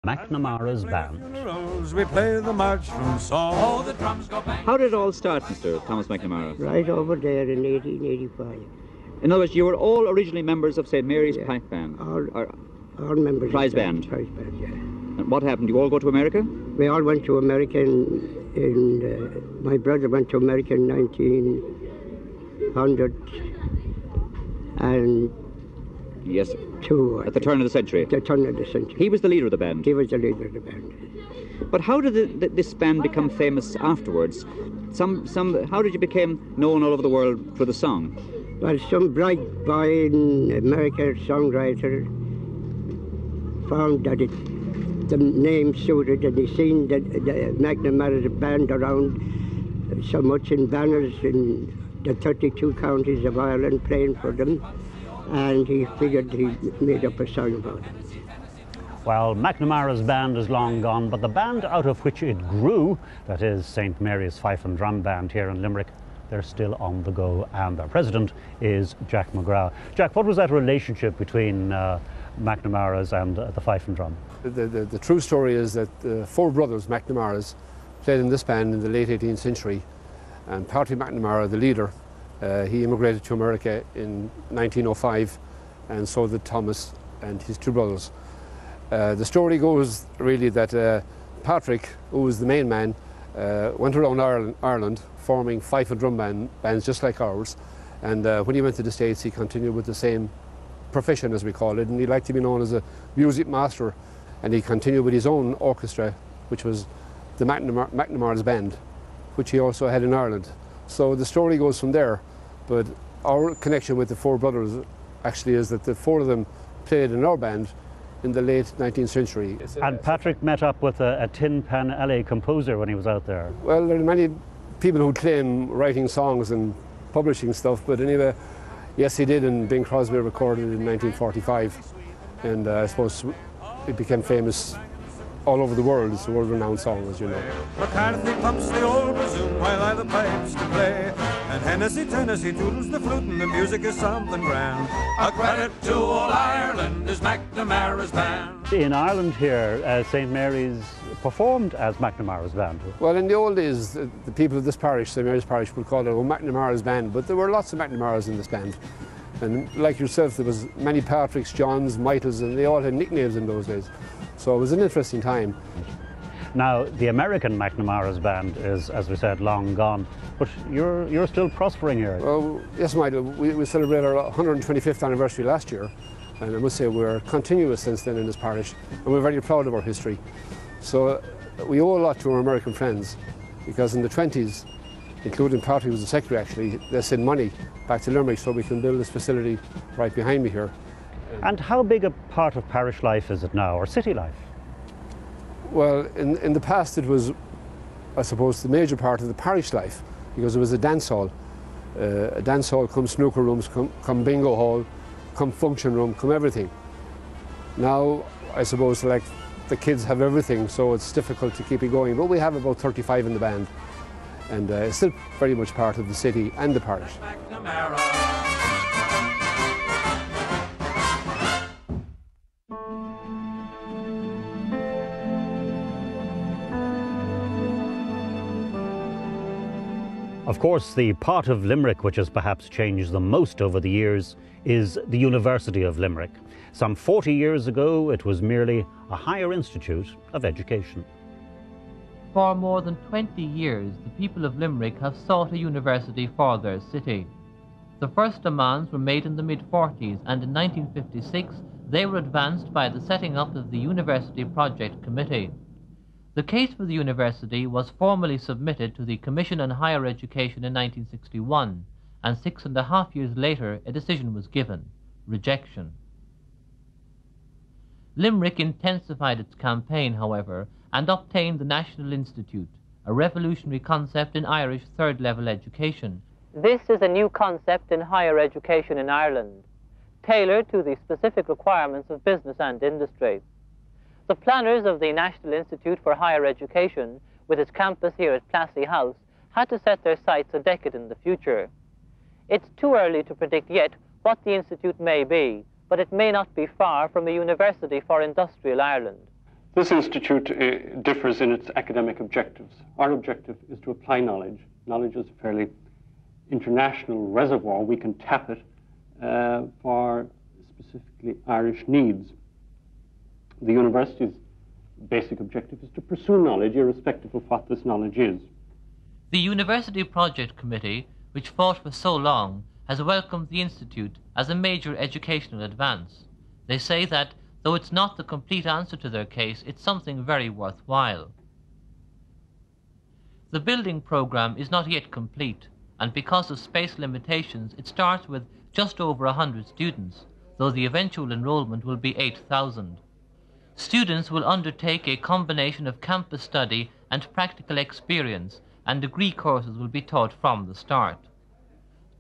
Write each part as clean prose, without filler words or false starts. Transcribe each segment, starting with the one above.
McNamara's band. We play the march from song. Oh, the drums go bang. How did it all start, Mr. Thomas McNamara? Right over there in 1885. In other words, you were all originally members of St. Mary's Pipe Band? All members Prize of band? Prize band, yeah. And what happened? You all go to America? We all went to America my brother went to America in 1900 and... Yes, at the turn of the century. At the turn of the century. He was the leader of the band? He was the leader of the band. But how did this band become famous afterwards? How did you become known all over the world for the song? Well, some bright boy in America, songwriter, found that the name suited, and he seen that the McNamara's band around so much in banners in the 32 counties of Ireland playing for them. And he figured he made up a song about it. Well, McNamara's band is long gone, but the band out of which it grew, that is St. Mary's Fife and Drum Band here in Limerick, they're still on the go, and their president is Jack McGrath. Jack, what was that relationship between McNamara's and the Fife and Drum? The true story is that the four brothers, McNamara's, played in this band in the late 18th century, and Patrick McNamara, the leader, he immigrated to America in 1905, and so did Thomas and his two brothers. The story goes really that Patrick, who was the main man, went around Ireland forming fife and drum bands just like ours, and when he went to the States he continued with the same profession, as we call it, and he liked to be known as a music master, and he continued with his own orchestra, which was the McNamara's band, which he also had in Ireland. So the story goes from there, but our connection with the four brothers actually is that the four of them played in our band in the late 19th century. And Patrick met up with a Tin Pan Alley composer when he was out there. Well, there are many people who claim writing songs and publishing stuff, but anyway, yes, he did, and Bing Crosby recorded it in 1945, and I suppose it became famous all over the world. It's a world-renowned song, as you know. McCarthy pumps the old bassoon while I the pipes to play, and Hennessy, Tennessee toodles the flute, and the music is something grand. A credit to old Ireland is McNamara's band. In Ireland here, St. Mary's performed as McNamara's band. Well, in the old days, the people of this parish, St. Mary's parish, would call it McNamara's band, but there were lots of McNamaras in this band. And like yourself, there was many Patricks, Johns, Michaels, and they all had nicknames in those days. So it was an interesting time. Now, the American McNamara's band is, as we said, long gone, but you're still prospering here. Well, yes, Michael, we celebrated our 125th anniversary last year, and I must say we're continuous since then in this parish, and we're very proud of our history. So we owe a lot to our American friends, because in the 20s, including Patrick, who was the secretary actually, they sent money back to Limerick so we can build this facility right behind me here. And how big a part of parish life is it now, or city life? Well, in the past it was, I suppose, the major part of the parish life, because it was a dance hall. A dance hall, come snooker rooms, come bingo hall, come function room, come everything. Now, I suppose, like, the kids have everything, so it's difficult to keep it going, but we have about 35 in the band, and it's still very much part of the city and the parish. Of course, the part of Limerick which has perhaps changed the most over the years is the University of Limerick. Some 40 years ago, it was merely a higher institute of education. For more than 20 years, the people of Limerick have sought a university for their city. The first demands were made in the mid-40s, and in 1956 they were advanced by the setting up of the University Project Committee. The case for the university was formally submitted to the Commission on Higher Education in 1961, and 6.5 years later a decision was given: rejection. Limerick intensified its campaign, however, and obtained the National Institute, a revolutionary concept in Irish third-level education. This is a new concept in higher education in Ireland, tailored to the specific requirements of business and industry. The planners of the National Institute for Higher Education, with its campus here at Plassey House, had to set their sights a decade in the future. It's too early to predict yet what the Institute may be, but it may not be far from a university for industrial Ireland. This institute differs in its academic objectives. Our objective is to apply knowledge. Knowledge is a fairly international reservoir. We can tap it for specifically Irish needs. The university's basic objective is to pursue knowledge, irrespective of what this knowledge is. The University Project Committee, which fought for so long, has welcomed the Institute as a major educational advance. They say that, though it's not the complete answer to their case, it's something very worthwhile. The building programme is not yet complete, and because of space limitations, it starts with just over 100 students, though the eventual enrolment will be 8,000. Students will undertake a combination of campus study and practical experience, and degree courses will be taught from the start.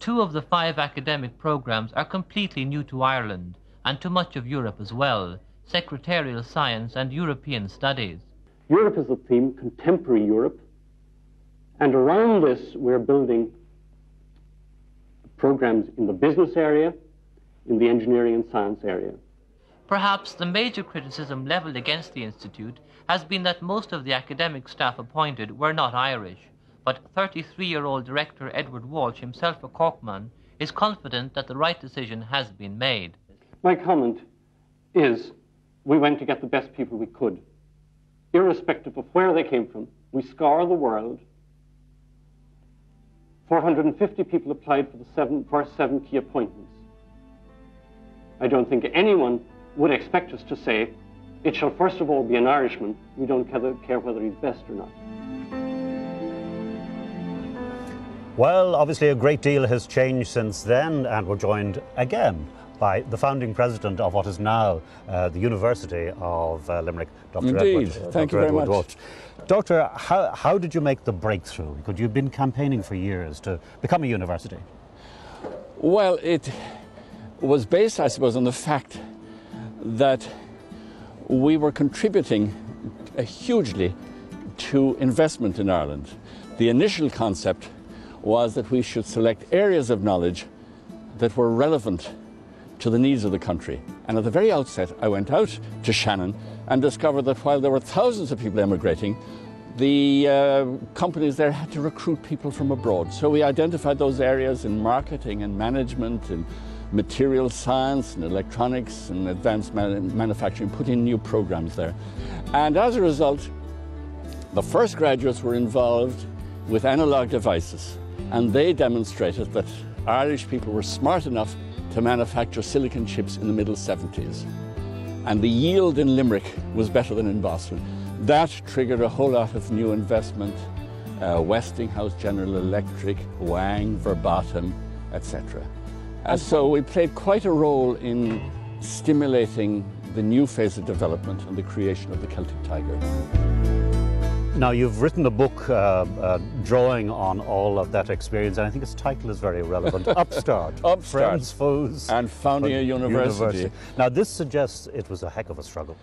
2 of the 5 academic programs are completely new to Ireland, and to much of Europe as well: secretarial science and European studies. Europe is the theme, contemporary Europe, and around this we're building programs in the business area, in the engineering and science area. Perhaps the major criticism levelled against the Institute has been that most of the academic staff appointed were not Irish, but 33-year-old director Edward Walsh, himself a Corkman, is confident that the right decision has been made. My comment is we went to get the best people we could. Irrespective of where they came from, we scour the world. 450 people applied for the first 7 key appointments. I don't think anyone would expect us to say, it shall first of all be an Irishman. We don't care whether he's best or not. Well, obviously a great deal has changed since then, and we're joined again by the founding president of what is now the University of Limerick, Dr. Indeed. Edward. Thank you very much. Walsh. Doctor, how did you make the breakthrough? Because you've been campaigning for years to become a university. Well, it was based, I suppose, on the fact that we were contributing hugely to investment in Ireland. The initial concept was that we should select areas of knowledge that were relevant to the needs of the country. And at the very outset, I went out to Shannon and discovered that while there were thousands of people emigrating, the companies there had to recruit people from abroad. So we identified those areas in marketing and management, in material science and electronics and advanced manufacturing, put in new programs there. And as a result, the first graduates were involved with analog devices, and they demonstrated that Irish people were smart enough to manufacture silicon chips in the middle 70s. And the yield in Limerick was better than in Boston. That triggered a whole lot of new investment, Westinghouse, General Electric, Wang, Verbatim, etc. And so we played quite a role in stimulating the new phase of development and the creation of the Celtic Tiger. Now, you've written a book drawing on all of that experience, and I think its title is very relevant. Upstart. Friends, Foes, and Founding a University. Now, this suggests it was a heck of a struggle.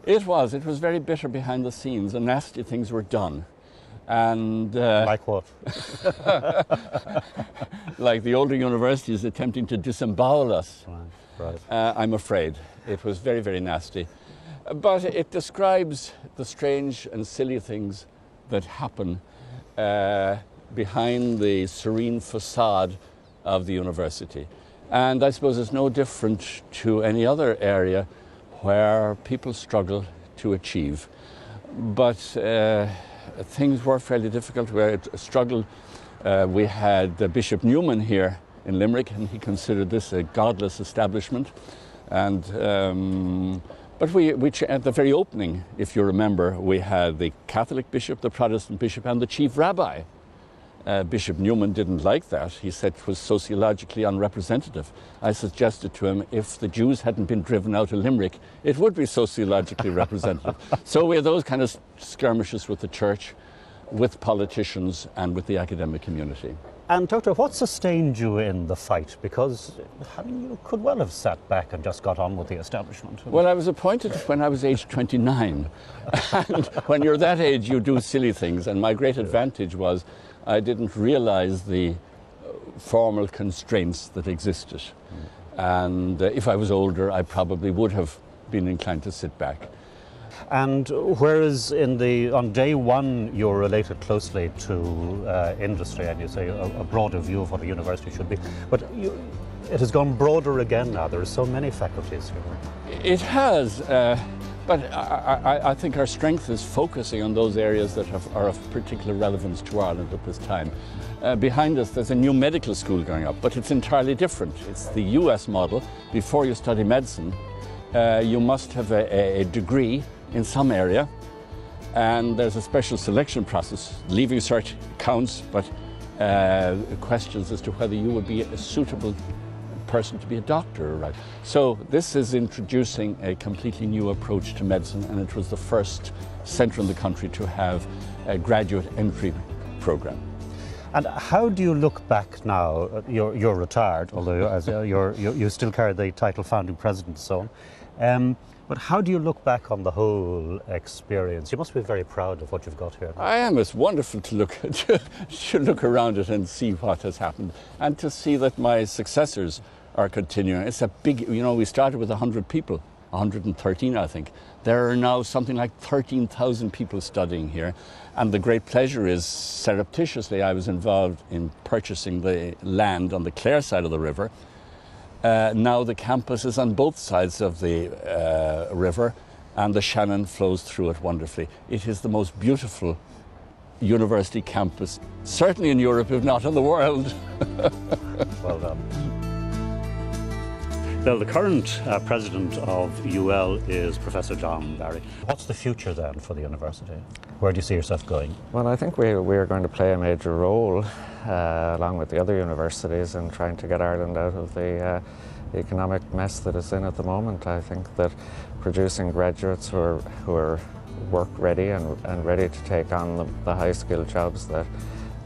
It was. It was very bitter behind the scenes, and nasty things were done. And like what? Like the older universities attempting to disembowel us. Right. I'm afraid. It was very, very nasty. But it describes the strange and silly things that happen behind the serene facade of the university. And I suppose it's no different to any other area where people struggle to achieve. But things were fairly difficult. We struggled. We had Bishop Newman here in Limerick, and he considered this a godless establishment. And but at the very opening, if you remember, we had the Catholic bishop, the Protestant bishop, and the chief rabbi. Bishop Newman didn't like that. He said it was sociologically unrepresentative. I suggested to him, if the Jews hadn't been driven out of Limerick, it would be sociologically representative. So we had those kind of skirmishes with the church, with politicians, and with the academic community. And Doctor, what sustained you in the fight? Because you could well have sat back and just got on with the establishment. Well, I was appointed when I was age 29. And when you're that age, you do silly things. And my great advantage was I didn't realize the formal constraints that existed. And if I was older, I probably would have been inclined to sit back. And whereas on day one you're related closely to industry and you say a broader view of what a university should be, but it has gone broader again now. There are so many faculties here. It has, but I think our strength is focusing on those areas that are of particular relevance to Ireland at this time. Behind us there's a new medical school going up, but it's entirely different. It's the US model. Before you study medicine, you must have a degree in some area, and there's a special selection process. Leaving cert counts, but questions as to whether you would be a suitable person to be a doctor, right? So this is introducing a completely new approach to medicine, and it was the first centre in the country to have a graduate entry program. And how do you look back now? You're retired, although as you still carry the title founding president and so on. But how do you look back on the whole experience? You must be very proud of what you've got here. I am. It's wonderful to look around it and see what has happened, and to see that my successors are continuing. It's a big, we started with 100 people, 113 I think. There are now something like 13,000 people studying here, and the great pleasure is, surreptitiously I was involved in purchasing the land on the Clare side of the river. Now the campus is on both sides of the river, and the Shannon flows through it wonderfully. It is the most beautiful university campus, certainly in Europe, if not in the world. Well done. Well, the current president of UL is Professor John Barry. What's the future then for the university? Where do you see yourself going? Well, I think we're going to play a major role, along with the other universities, in trying to get Ireland out of the economic mess that it's in at the moment. I think that producing graduates who are work ready and ready to take on the high-skilled jobs that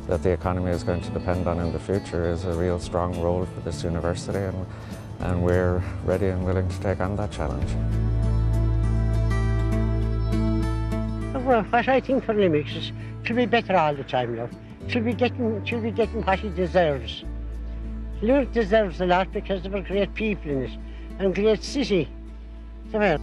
the economy is going to depend on in the future is a real strong role for this university, and we're ready and willing to take on that challenge. Well, what I think for Limerick is it should be better all the time, love. It should be getting what he deserves. Limerick deserves a lot because there are great people in it and great city. So, well.